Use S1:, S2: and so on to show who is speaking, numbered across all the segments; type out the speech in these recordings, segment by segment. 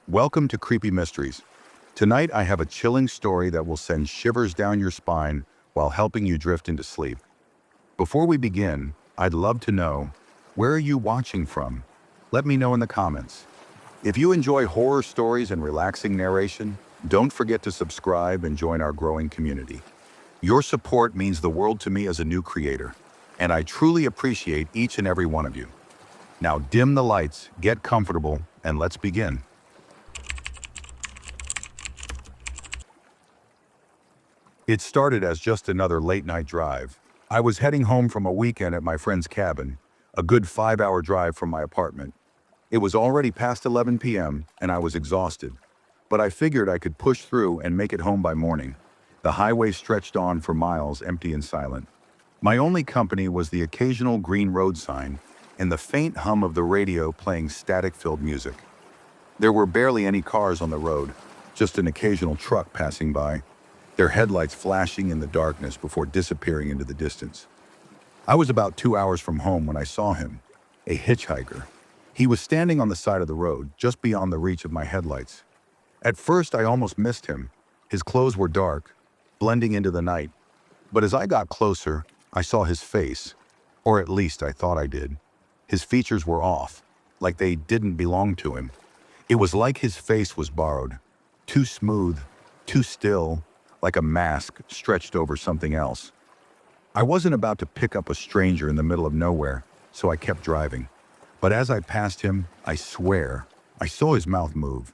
S1: Welcome to Creepy Mysteries. Tonight I have a chilling story that will send shivers down your spine while helping you drift into sleep. Before we begin, I'd love to know, where are you watching from? Let me know in the comments. If you enjoy horror stories and relaxing narration, don't forget to subscribe and join our growing community. Your support means the world to me as a new creator, and I truly appreciate each and every one of you. Now dim the lights, get comfortable, and let's begin. It started as just another late-night drive. I was heading home from a weekend at my friend's cabin, a good 5-hour drive from my apartment. It was already past 11 p.m. and I was exhausted, but I figured I could push through and make it home by morning. The highway stretched on for miles, empty and silent. My only company was the occasional green road sign and the faint hum of the radio playing static-filled music. There were barely any cars on the road, just an occasional truck passing by, their headlights flashing in the darkness before disappearing into the distance. I was about 2 hours from home when I saw him, a hitchhiker. He was standing on the side of the road, just beyond the reach of my headlights. At first, I almost missed him. His clothes were dark, blending into the night. But as I got closer, I saw his face, or at least I thought I did. His features were off, like they didn't belong to him. It was like his face was borrowed, too smooth, too still, like a mask stretched over something else. I wasn't about to pick up a stranger in the middle of nowhere, so I kept driving. But as I passed him, I swear, I saw his mouth move.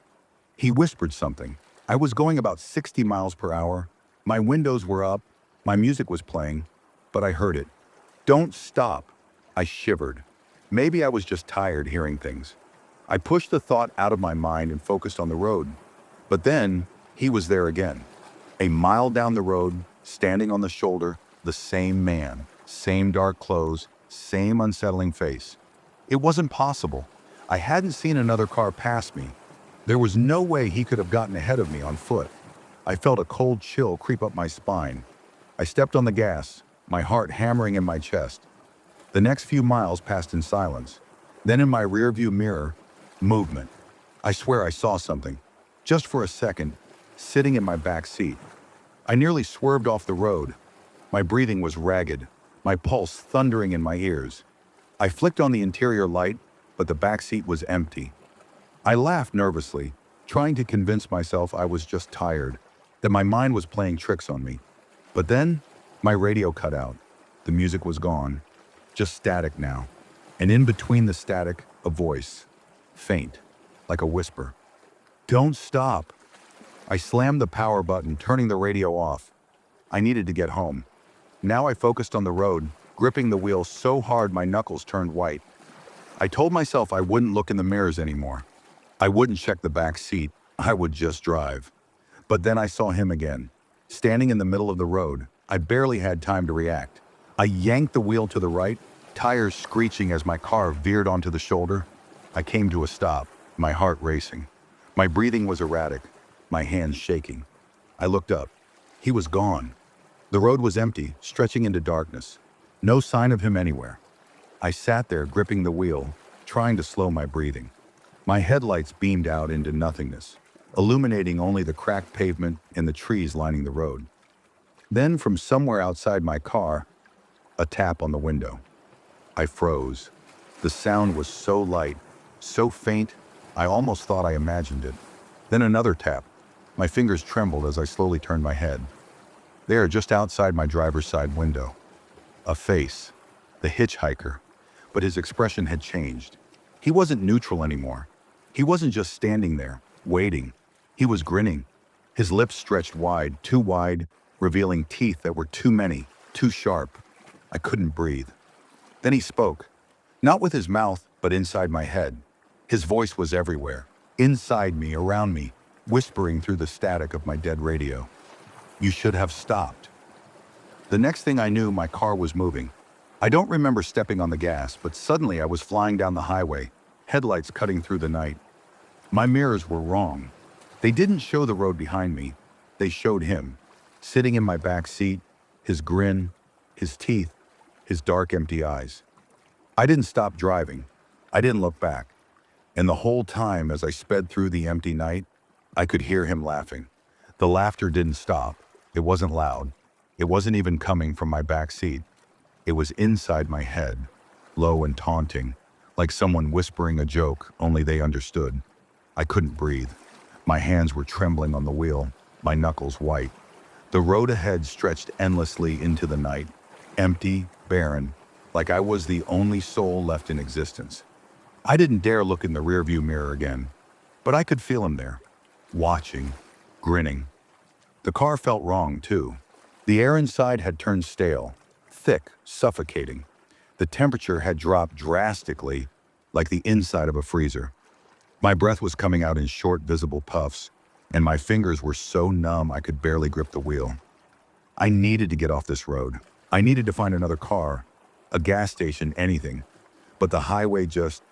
S1: He whispered something. I was going about 60 miles per hour. My windows were up, my music was playing, but I heard it. "Don't stop." I shivered. Maybe I was just tired hearing things. I pushed the thought out of my mind and focused on the road. But then, he was there again. A mile down the road, standing on the shoulder, the same man, same dark clothes, same unsettling face. It wasn't possible. I hadn't seen another car pass me. There was no way he could have gotten ahead of me on foot. I felt a cold chill creep up my spine. I stepped on the gas, my heart hammering in my chest. The next few miles passed in silence. Then in my rearview mirror, movement. I swear I saw something, just for a second, sitting in my back seat. I nearly swerved off the road. My breathing was ragged, my pulse thundering in my ears. I flicked on the interior light, but the back seat was empty. I laughed nervously, trying to convince myself I was just tired, that my mind was playing tricks on me. But then, my radio cut out. The music was gone, just static now. And in between the static, a voice, faint, like a whisper. "Don't stop." I slammed the power button, turning the radio off. I needed to get home. Now I focused on the road, gripping the wheel so hard my knuckles turned white. I told myself I wouldn't look in the mirrors anymore. I wouldn't check the back seat. I would just drive. But then I saw him again, standing in the middle of the road. I barely had time to react. I yanked the wheel to the right, tires screeching as my car veered onto the shoulder. I came to a stop, my heart racing. My breathing was erratic, my hands shaking. I looked up. He was gone. The road was empty, stretching into darkness. No sign of him anywhere. I sat there gripping the wheel, trying to slow my breathing. My headlights beamed out into nothingness, illuminating only the cracked pavement and the trees lining the road. Then from somewhere outside my car, a tap on the window. I froze. The sound was so light, so faint, I almost thought I imagined it. Then another tap. My fingers trembled as I slowly turned my head. There, just outside my driver's side window, a face, the hitchhiker, but his expression had changed. He wasn't neutral anymore. He wasn't just standing there, waiting. He was grinning. His lips stretched wide, too wide, revealing teeth that were too many, too sharp. I couldn't breathe. Then he spoke, not with his mouth, but inside my head. His voice was everywhere, inside me, around me, whispering through the static of my dead radio. "You should have stopped." The next thing I knew, my car was moving. I don't remember stepping on the gas, but suddenly I was flying down the highway, headlights cutting through the night. My mirrors were wrong. They didn't show the road behind me. They showed him, sitting in my back seat, his grin, his teeth, his dark, empty eyes. I didn't stop driving. I didn't look back. And the whole time as I sped through the empty night, I could hear him laughing. The laughter didn't stop. It wasn't loud. It wasn't even coming from my back seat. It was inside my head, low and taunting, like someone whispering a joke, only they understood. I couldn't breathe. My hands were trembling on the wheel, my knuckles white. The road ahead stretched endlessly into the night, empty, barren, like I was the only soul left in existence. I didn't dare look in the rearview mirror again, but I could feel him there, watching, grinning. The car felt wrong, too. The air inside had turned stale, thick, suffocating. The temperature had dropped drastically, like the inside of a freezer. My breath was coming out in short, visible puffs, and my fingers were so numb I could barely grip the wheel. I needed to get off this road. I needed to find another car, a gas station, anything. But the highway just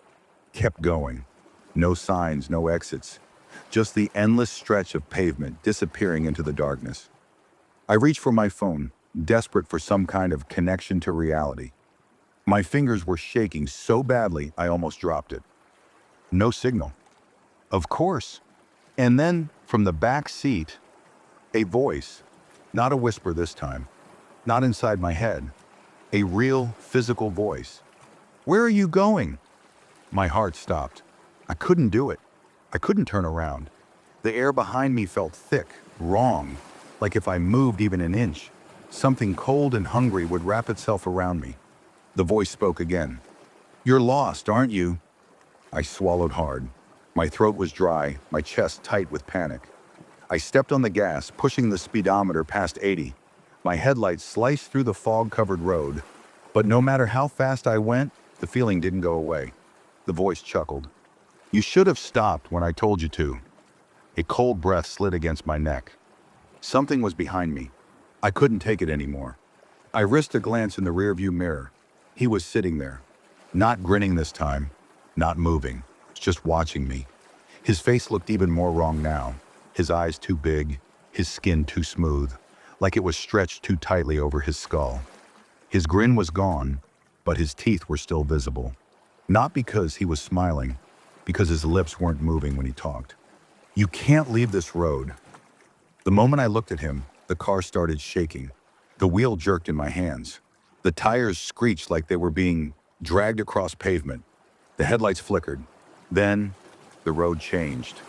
S1: kept going. No signs, no exits. Just the endless stretch of pavement disappearing into the darkness. I reached for my phone, desperate for some kind of connection to reality. My fingers were shaking so badly I almost dropped it. No signal. Of course. And then, from the back seat, a voice. Not a whisper this time. Not inside my head. A real, physical voice. "Where are you going?" My heart stopped. I couldn't do it. I couldn't turn around. The air behind me felt thick, wrong, like if I moved even an inch, something cold and hungry would wrap itself around me. The voice spoke again. "You're lost, aren't you?" I swallowed hard. My throat was dry, my chest tight with panic. I stepped on the gas, pushing the speedometer past 80. My headlights sliced through the fog-covered road, but no matter how fast I went, the feeling didn't go away. The voice chuckled. "You should have stopped when I told you to." A cold breath slid against my neck. Something was behind me. I couldn't take it anymore. I risked a glance in the rearview mirror. He was sitting there, not grinning this time, not moving, just watching me. His face looked even more wrong now. His eyes too big, his skin too smooth, like it was stretched too tightly over his skull. His grin was gone, but his teeth were still visible. Not because he was smiling, because his lips weren't moving when he talked. "You can't leave this road." The moment I looked at him, the car started shaking. The wheel jerked in my hands. The tires screeched like they were being dragged across pavement. The headlights flickered. Then, the road changed.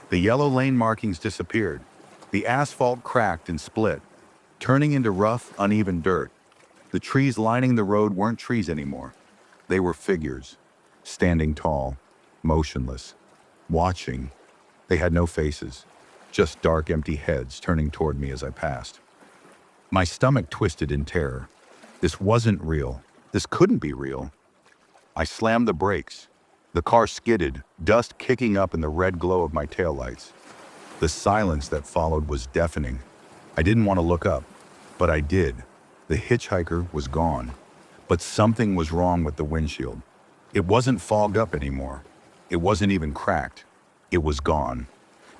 S1: The yellow lane markings disappeared. The asphalt cracked and split, turning into rough, uneven dirt. The trees lining the road weren't trees anymore. They were figures, standing tall, motionless, watching. They had no faces, just dark, empty heads turning toward me as I passed. My stomach twisted in terror. This wasn't real. This couldn't be real. I slammed the brakes. The car skidded, dust kicking up in the red glow of my taillights. The silence that followed was deafening. I didn't want to look up, but I did. The hitchhiker was gone. But something was wrong with the windshield. It wasn't fogged up anymore. It wasn't even cracked. It was gone.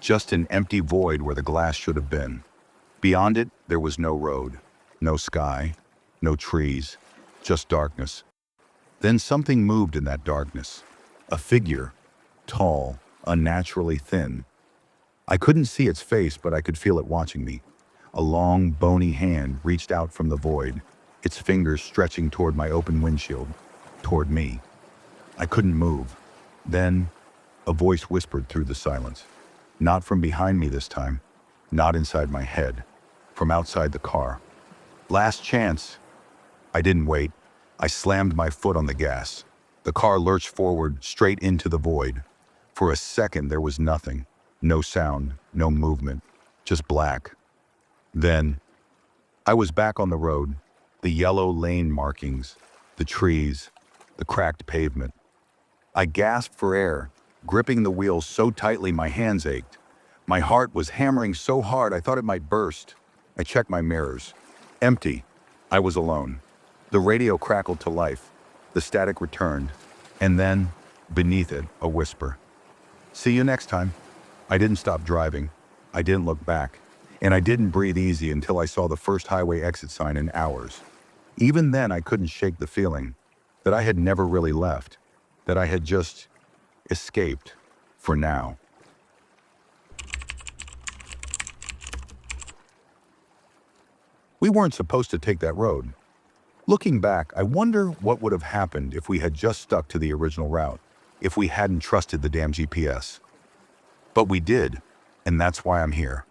S1: Just an empty void where the glass should have been. Beyond it, there was no road, no sky, no trees, just darkness. Then something moved in that darkness. A figure, tall, unnaturally thin. I couldn't see its face, but I could feel it watching me. A long, bony hand reached out from the void, its fingers stretching toward my open windshield, toward me. I couldn't move. Then, a voice whispered through the silence. Not from behind me this time, not inside my head, from outside the car. "Last chance." I didn't wait. I slammed my foot on the gas. The car lurched forward, straight into the void. For a second, there was nothing. No sound, no movement, just black. Then, I was back on the road, the yellow lane markings, the trees, the cracked pavement. I gasped for air, gripping the wheel so tightly my hands ached. My heart was hammering so hard I thought it might burst. I checked my mirrors. Empty. I was alone. The radio crackled to life. The static returned. And then, beneath it, a whisper. "See you next time." I didn't stop driving. I didn't look back. And I didn't breathe easy until I saw the first highway exit sign in hours. Even then, I couldn't shake the feeling that I had never really left, that I had just escaped. For now. We weren't supposed to take that road. Looking back, I wonder what would have happened if we had just stuck to the original route, if we hadn't trusted the damn GPS. But we did, and that's why I'm here.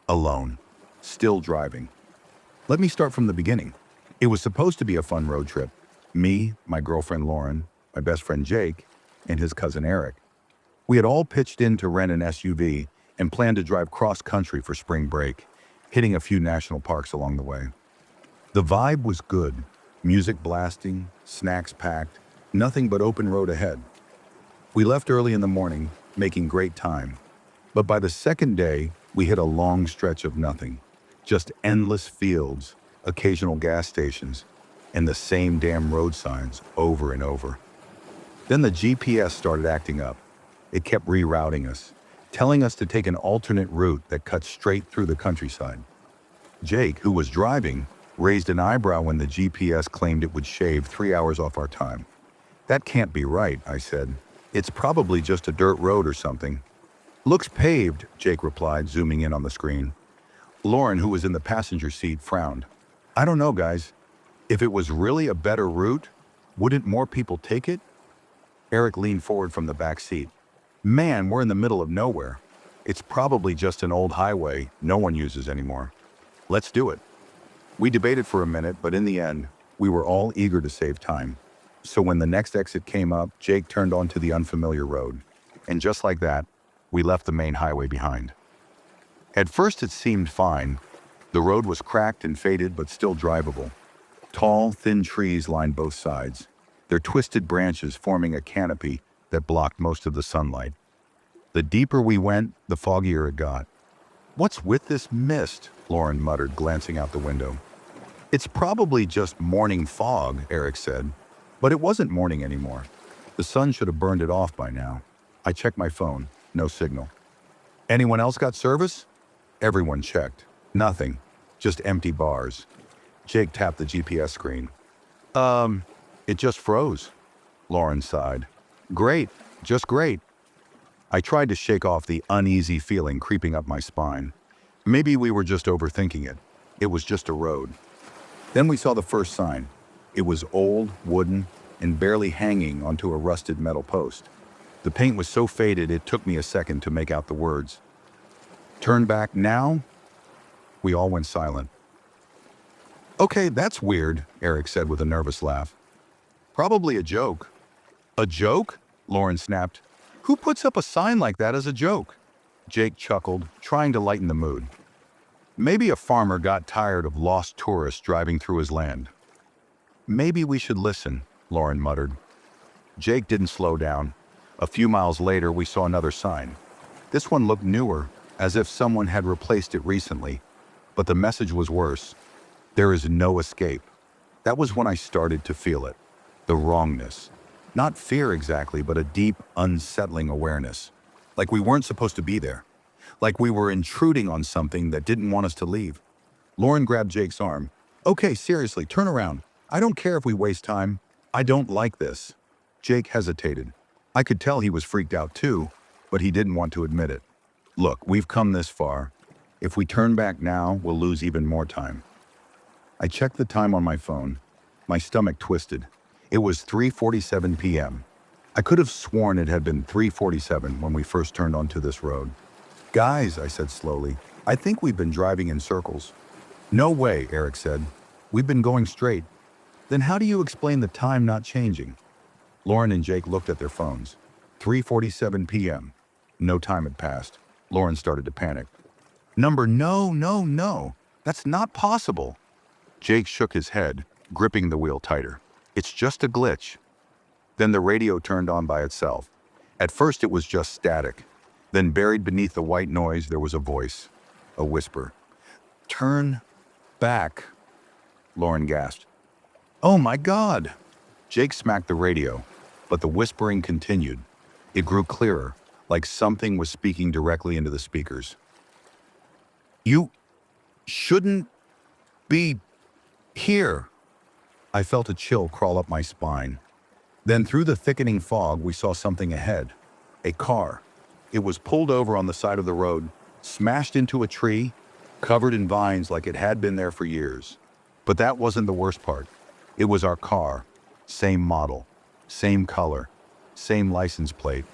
S1: Alone. Still driving. Let me start from the beginning. It was supposed to be a fun road trip. Me, my girlfriend Lauren, my best friend Jake, and his cousin Eric. We had all pitched in to rent an SUV and planned to drive cross-country for spring break, hitting a few national parks along the way. The vibe was good. Music blasting, snacks packed, nothing but open road ahead. We left early in the morning, making great time. But by the second day, we hit a long stretch of nothing. Just endless fields, occasional gas stations, and the same damn road signs over and over. Then the GPS started acting up. It kept rerouting us, telling us to take an alternate route that cut straight through the countryside. Jake, who was driving, raised an eyebrow when the GPS claimed it would shave 3 hours off our time. That can't be right, I said. It's probably just a dirt road or something. Looks paved, Jake replied, zooming in on the screen. Lauren, who was in the passenger seat, frowned. I don't know, guys. If it was really a better route, wouldn't more people take it? Eric leaned forward from the back seat. Man, we're in the middle of nowhere. It's probably just an old highway no one uses anymore. Let's do it. We debated for a minute, but in the end, we were all eager to save time. So when the next exit came up, Jake turned onto the unfamiliar road. And just like that, we left the main highway behind. At first it seemed fine. The road was cracked and faded, but still drivable. Tall, thin trees lined both sides, their twisted branches forming a canopy that blocked most of the sunlight. The deeper we went, the foggier it got. What's with this mist? Lauren muttered, glancing out the window. It's probably just morning fog, Eric said. But it wasn't morning anymore. The sun should have burned it off by now. I checked my phone. No signal. Anyone else got service? Everyone checked. Nothing. Just empty bars. Jake tapped the GPS screen. It just froze. Lauren sighed. Great. Just great. I tried to shake off the uneasy feeling creeping up my spine. Maybe we were just overthinking it. It was just a road. Then we saw the first sign. It was old, wooden, and barely hanging onto a rusted metal post. The paint was so faded it took me a second to make out the words. Turn back now? We all went silent. Okay, that's weird, Eric said with a nervous laugh. Probably a joke. A joke? Lauren snapped. Who puts up a sign like that as a joke? Jake chuckled, trying to lighten the mood. Maybe a farmer got tired of lost tourists driving through his land. Maybe we should listen, Lauren muttered. Jake didn't slow down. A few miles later, we saw another sign. This one looked newer, as if someone had replaced it recently. But the message was worse. There is no escape. That was when I started to feel it. The wrongness. Not fear exactly, but a deep, unsettling awareness. Like we weren't supposed to be there. Like we were intruding on something that didn't want us to leave. Lauren grabbed Jake's arm. Okay, seriously, turn around. I don't care if we waste time. I don't like this. Jake hesitated. I could tell he was freaked out too, but he didn't want to admit it. Look, we've come this far. If we turn back now, we'll lose even more time. I checked the time on my phone. My stomach twisted. It was 3:47 p.m. I could have sworn it had been 3:47 when we first turned onto this road. Guys, I said slowly, I think we've been driving in circles. No way, Eric said. We've been going straight. Then how do you explain the time not changing? Lauren and Jake looked at their phones. 3:47 p.m. No time had passed. Lauren started to panic. No. That's not possible. Jake shook his head, gripping the wheel tighter. It's just a glitch. Then the radio turned on by itself. At first it was just static. Then buried beneath the white noise there was a voice, a whisper. Turn back, Lauren gasped. Oh my God! Jake smacked the radio, but the whispering continued. It grew clearer, like something was speaking directly into the speakers. You shouldn't be here. I felt a chill crawl up my spine. Then through the thickening fog, we saw something ahead. A car. It was pulled over on the side of the road, smashed into a tree, covered in vines like it had been there for years. But that wasn't the worst part. It was our car. Same model, same color, same license plate.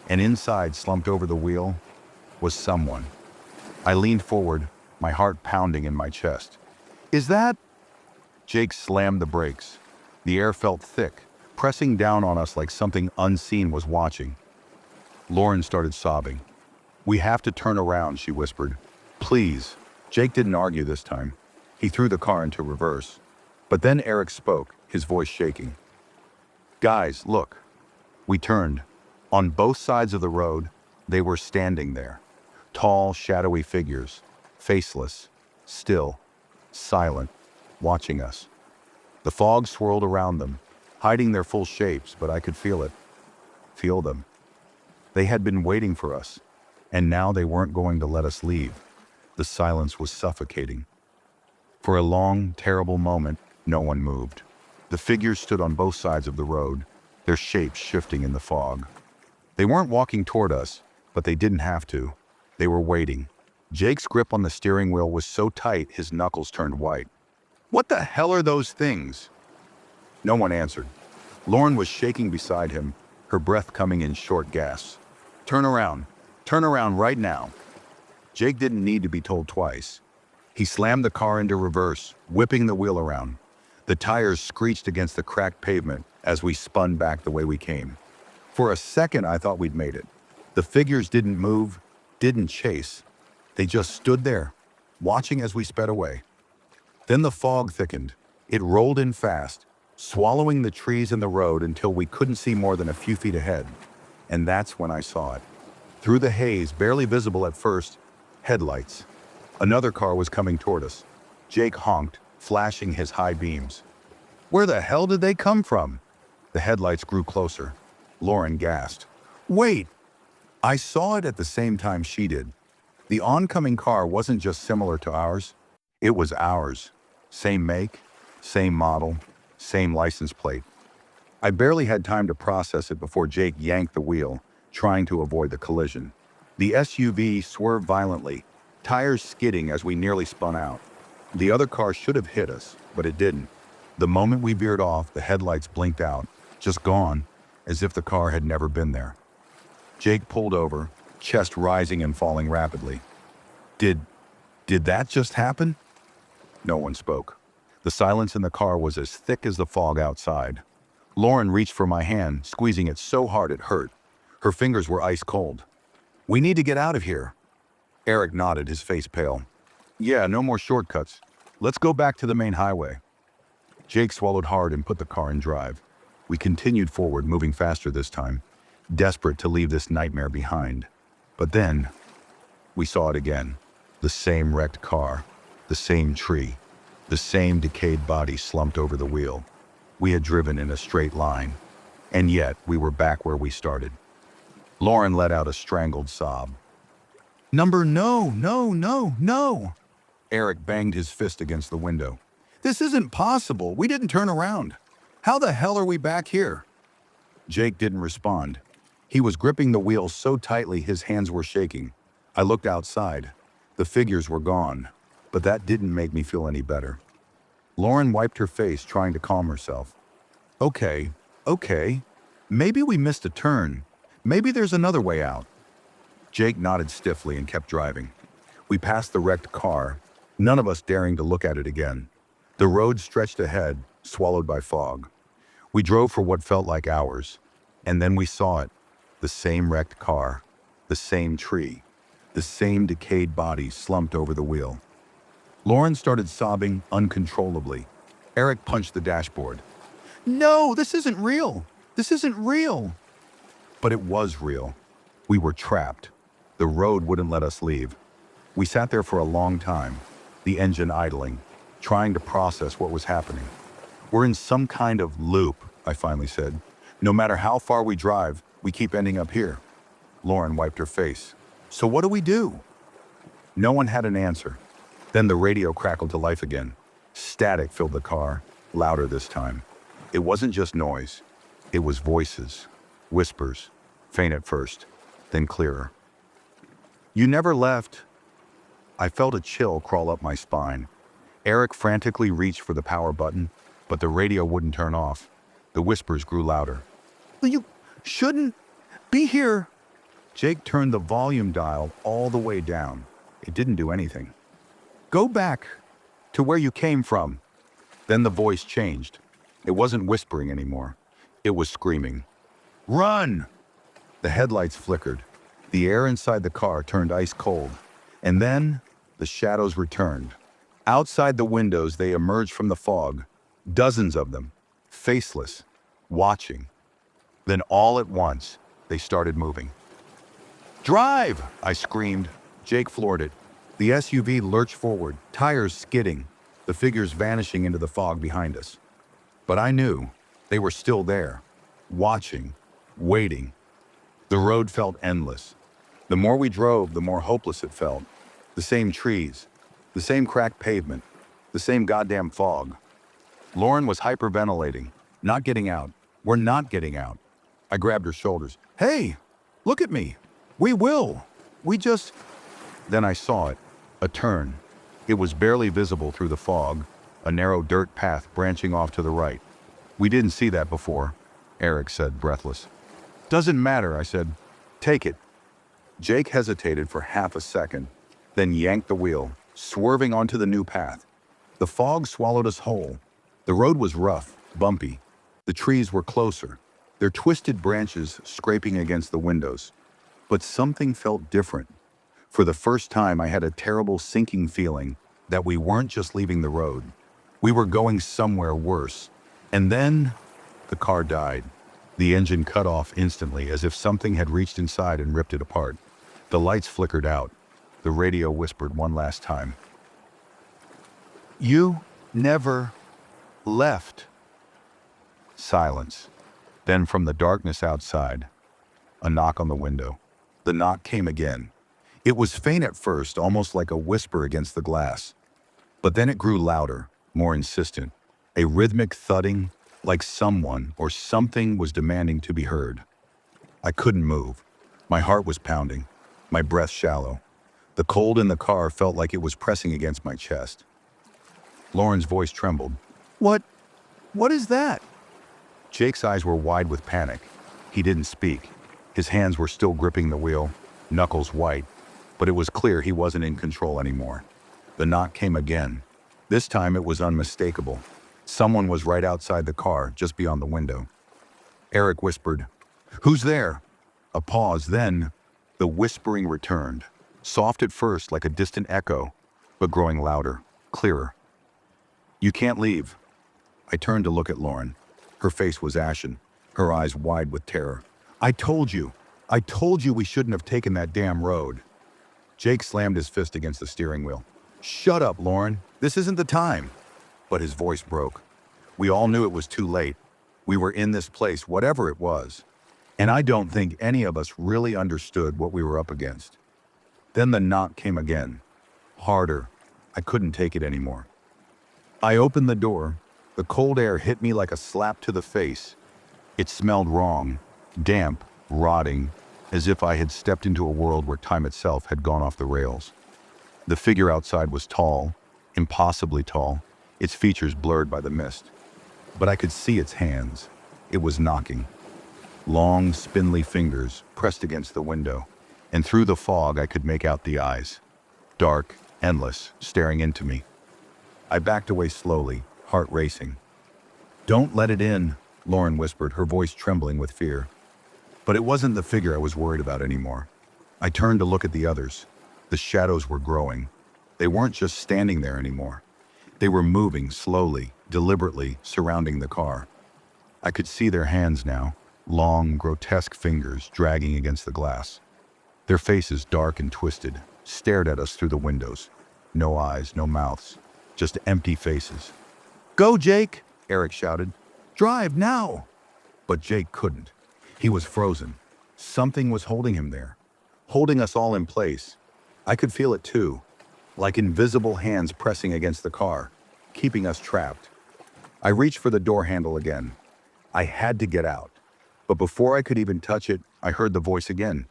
S1: And inside, slumped over the wheel, was someone. I leaned forward, my heart pounding in my chest. Is that? Jake slammed the brakes. The air felt thick, pressing down on us like something unseen was watching. Lauren started sobbing. We have to turn around, she whispered. Please. Jake didn't argue this time. He threw the car into reverse. But then Eric spoke, his voice shaking. Guys, look. We turned. On both sides of the road, they were standing there. Tall, shadowy figures, faceless, still, silent, watching us. The fog swirled around them, hiding their full shapes, but I could feel it. Feel them. They had been waiting for us, and now they weren't going to let us leave. The silence was suffocating. For a long, terrible moment, no one moved. The figures stood on both sides of the road, their shapes shifting in the fog. They weren't walking toward us, but they didn't have to. They were waiting. Jake's grip on the steering wheel was so tight his knuckles turned white. What the hell are those things? No one answered. Lauren was shaking beside him, her breath coming in short gasps. Turn around right now. Jake didn't need to be told twice. He slammed the car into reverse, whipping the wheel around. The tires screeched against the cracked pavement as we spun back the way we came. For a second, I thought we'd made it. The figures didn't move, didn't chase. They just stood there, watching as we sped away. Then the fog thickened. It rolled in fast, swallowing the trees and the road until we couldn't see more than a few feet ahead. And that's when I saw it. Through the haze, barely visible at first, headlights. Another car was coming toward us. Jake honked, flashing his high beams. Where the hell did they come from? The headlights grew closer. Lauren gasped. Wait! I saw it at the same time she did. The oncoming car wasn't just similar to ours. It was ours. Same make, same model, same license plate. I barely had time to process it before Jake yanked the wheel, trying to avoid the collision. The SUV swerved violently, tires skidding as we nearly spun out. The other car should have hit us, but it didn't. The moment we veered off, the headlights blinked out, just gone, as if the car had never been there. Jake pulled over, chest rising and falling rapidly. Did that just happen? No one spoke. The silence in the car was as thick as the fog outside. Lauren reached for my hand, squeezing it so hard it hurt. Her fingers were ice cold. We need to get out of here. Eric nodded, his face pale. Yeah, no more shortcuts. Let's go back to the main highway. Jake swallowed hard and put the car in drive. We continued forward, moving faster this time, desperate to leave this nightmare behind. But then, we saw it again. The same wrecked car, the same tree, the same decayed body slumped over the wheel. We had driven in a straight line, and yet we were back where we started. Lauren let out a strangled sob. No. Eric banged his fist against the window. This isn't possible. We didn't turn around. How the hell are we back here? Jake didn't respond. He was gripping the wheel so tightly his hands were shaking. I looked outside. The figures were gone, but that didn't make me feel any better. Lauren wiped her face, trying to calm herself. Okay. Maybe we missed a turn. Maybe there's another way out. Jake nodded stiffly and kept driving. We passed the wrecked car, none of us daring to look at it again. The road stretched ahead, swallowed by fog. We drove for what felt like hours, and then we saw it. The same wrecked car, the same tree, the same decayed body slumped over the wheel. Lauren started sobbing uncontrollably. Eric punched the dashboard. No, this isn't real. This isn't real. But it was real. We were trapped. The road wouldn't let us leave. We sat there for a long time, the engine idling, trying to process what was happening. We're in some kind of loop, I finally said. No matter how far we drive, we keep ending up here. Lauren wiped her face. So what do we do? No one had an answer. Then the radio crackled to life again. Static filled the car, louder this time. It wasn't just noise. It was voices, whispers, faint at first, then clearer. "You never left." I felt a chill crawl up my spine. Eric frantically reached for the power button, but the radio wouldn't turn off. The whispers grew louder. "You shouldn't be here." Jake turned the volume dial all the way down. It didn't do anything. "Go back to where you came from." Then the voice changed. It wasn't whispering anymore. It was screaming. "Run!" The headlights flickered. The air inside the car turned ice cold. And then the shadows returned. Outside the windows, they emerged from the fog. Dozens of them, faceless, watching. Then all at once, they started moving. "Drive!" I screamed. Jake floored it. The SUV lurched forward, tires skidding, the figures vanishing into the fog behind us. But I knew they were still there, watching, waiting. The road felt endless. The more we drove, the more hopeless it felt. The same trees, the same cracked pavement, the same goddamn fog. Lauren was hyperventilating, not getting out. "We're not getting out." I grabbed her shoulders. "Hey, look at me. We will. We just..." Then I saw it, a turn. It was barely visible through the fog, a narrow dirt path branching off to the right. "We didn't see that before," Eric said, breathless. "Doesn't matter," I said. "Take it." Jake hesitated for half a second, then yanked the wheel, swerving onto the new path. The fog swallowed us whole. The road was rough, bumpy. The trees were closer, their twisted branches scraping against the windows. But something felt different. For the first time, I had a terrible sinking feeling that we weren't just leaving the road. We were going somewhere worse. And then the car died. The engine cut off instantly, as if something had reached inside and ripped it apart. The lights flickered out. The radio whispered one last time. "You never left." Silence. Then from the darkness outside, a knock on the window. The knock came again. It was faint at first, almost like a whisper against the glass. But then it grew louder, more insistent. A rhythmic thudding, like someone or something was demanding to be heard. I couldn't move. My heart was pounding, my breath shallow. The cold in the car felt like it was pressing against my chest. Lauren's voice trembled. What is that?" Jake's eyes were wide with panic. He didn't speak. His hands were still gripping the wheel, knuckles white, but it was clear he wasn't in control anymore. The knock came again. This time it was unmistakable. Someone was right outside the car, just beyond the window. Eric whispered, "Who's there?" A pause, then the whispering returned. Soft at first, like a distant echo, but growing louder, clearer. "You can't leave." I turned to look at Lauren. Her face was ashen, her eyes wide with terror. I told you we shouldn't have taken that damn road." Jake slammed his fist against the steering wheel. "Shut up, Lauren. This isn't the time." But his voice broke. We all knew it was too late. We were in this place, whatever it was. And I don't think any of us really understood what we were up against. Then the knock came again. Harder. I couldn't take it anymore. I opened the door. The cold air hit me like a slap to the face. It smelled wrong, damp, rotting, as if I had stepped into a world where time itself had gone off the rails. The figure outside was tall, impossibly tall, its features blurred by the mist. But I could see its hands. It was knocking. Long, spindly fingers pressed against the window, and through the fog I could make out the eyes. Dark, endless, staring into me. I backed away slowly, heart racing. "Don't let it in," Lauren whispered, her voice trembling with fear. But it wasn't the figure I was worried about anymore. I turned to look at the others. The shadows were growing. They weren't just standing there anymore. They were moving slowly, deliberately, surrounding the car. I could see their hands now, long, grotesque fingers dragging against the glass. Their faces, dark and twisted, stared at us through the windows. No eyes, no mouths, just empty faces. "Go, Jake!" Eric shouted. "Drive now!" But Jake couldn't. He was frozen. Something was holding him there, holding us all in place. I could feel it too, like invisible hands pressing against the car, keeping us trapped. I reached for the door handle again. I had to get out. But before I could even touch it, I heard the voice again.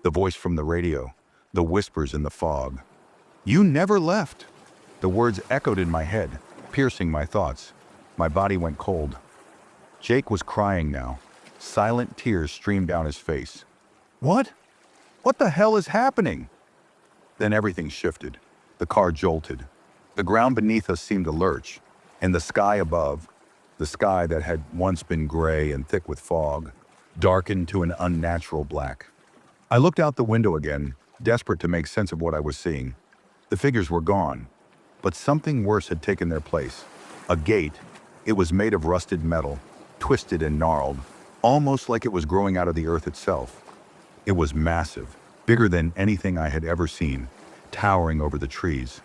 S1: The voice from the radio, the whispers in the fog. "You never left." The words echoed in my head, piercing my thoughts. My body went cold. Jake was crying now. Silent tears streamed down his face. "What? What the hell is happening?" Then everything shifted. The car jolted. The ground beneath us seemed to lurch, and the sky above, the sky that had once been gray and thick with fog, darkened to an unnatural black. I looked out the window again, desperate to make sense of what I was seeing. The figures were gone, but something worse had taken their place. A gate. It was made of rusted metal, twisted and gnarled, almost like it was growing out of the earth itself. It was massive, bigger than anything I had ever seen, towering over the trees.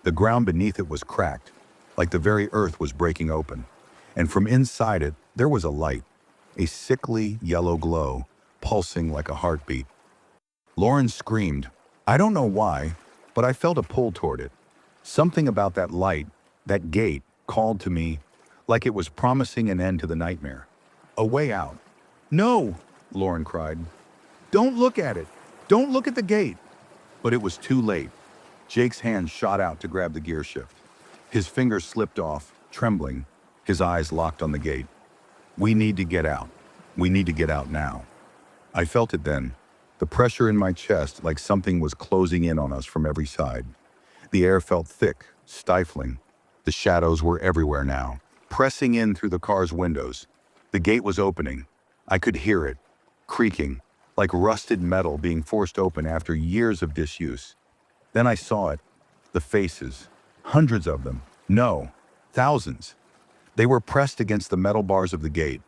S1: The ground beneath it was cracked, like the very earth was breaking open. And from inside it, there was a light, a sickly yellow glow, pulsing like a heartbeat. Lauren screamed. I don't know why, but I felt a pull toward it. Something about that light, that gate, called to me, like it was promising an end to the nightmare. A way out. "No!" Lauren cried. "Don't look at it! Don't look at the gate!" But it was too late. Jake's hand shot out to grab the gear shift. His fingers slipped off, trembling, his eyes locked on the gate. "We need to get out. We need to get out now." I felt it then, the pressure in my chest like something was closing in on us from every side. The air felt thick, stifling. The shadows were everywhere now, pressing in through the car's windows. The gate was opening. I could hear it, creaking, like rusted metal being forced open after years of disuse. Then I saw it, the faces, hundreds of them, no, thousands. They were pressed against the metal bars of the gate,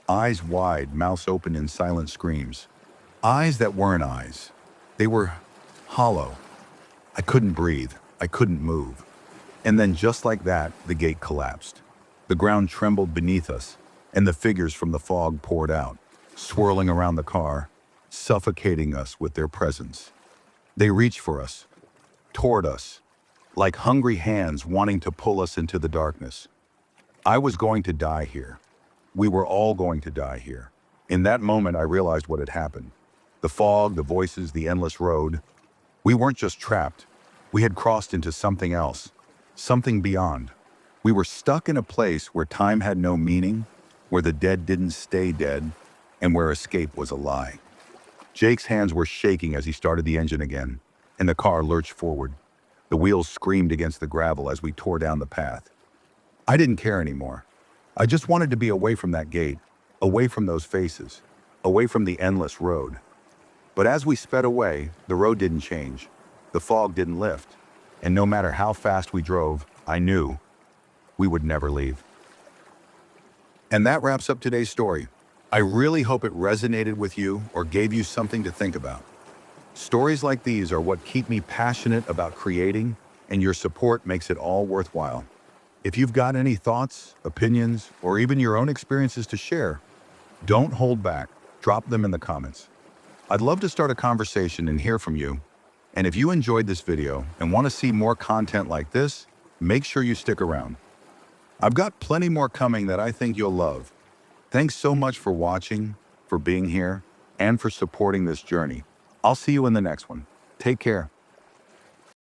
S1: eyes wide, mouths open in silent screams. Eyes that weren't eyes. They were hollow. I couldn't breathe. I couldn't move. And then just like that, the gate collapsed. The ground trembled beneath us, and the figures from the fog poured out, swirling around the car, suffocating us with their presence. They reached for us, toward us, like hungry hands wanting to pull us into the darkness. I was going to die here. We were all going to die here. In that moment, I realized what had happened. The fog, the voices, the endless road. We weren't just trapped. We had crossed into something else, something beyond. We were stuck in a place where time had no meaning, where the dead didn't stay dead, and where escape was a lie. Jake's hands were shaking as he started the engine again, and the car lurched forward. The wheels screamed against the gravel as we tore down the path. I didn't care anymore. I just wanted to be away from that gate, away from those faces, away from the endless road. But as we sped away, the road didn't change. The fog didn't lift. And no matter how fast we drove, I knew we would never leave. And that wraps up today's story. I really hope it resonated with you or gave you something to think about. Stories like these are what keep me passionate about creating, and your support makes it all worthwhile. If you've got any thoughts, opinions, or even your own experiences to share, don't hold back. Drop them in the comments. I'd love to start a conversation and hear from you. And if you enjoyed this video and want to see more content like this, make sure you stick around. I've got plenty more coming that I think you'll love. Thanks so much for watching, for being here, and for supporting this journey. I'll see you in the next one. Take care.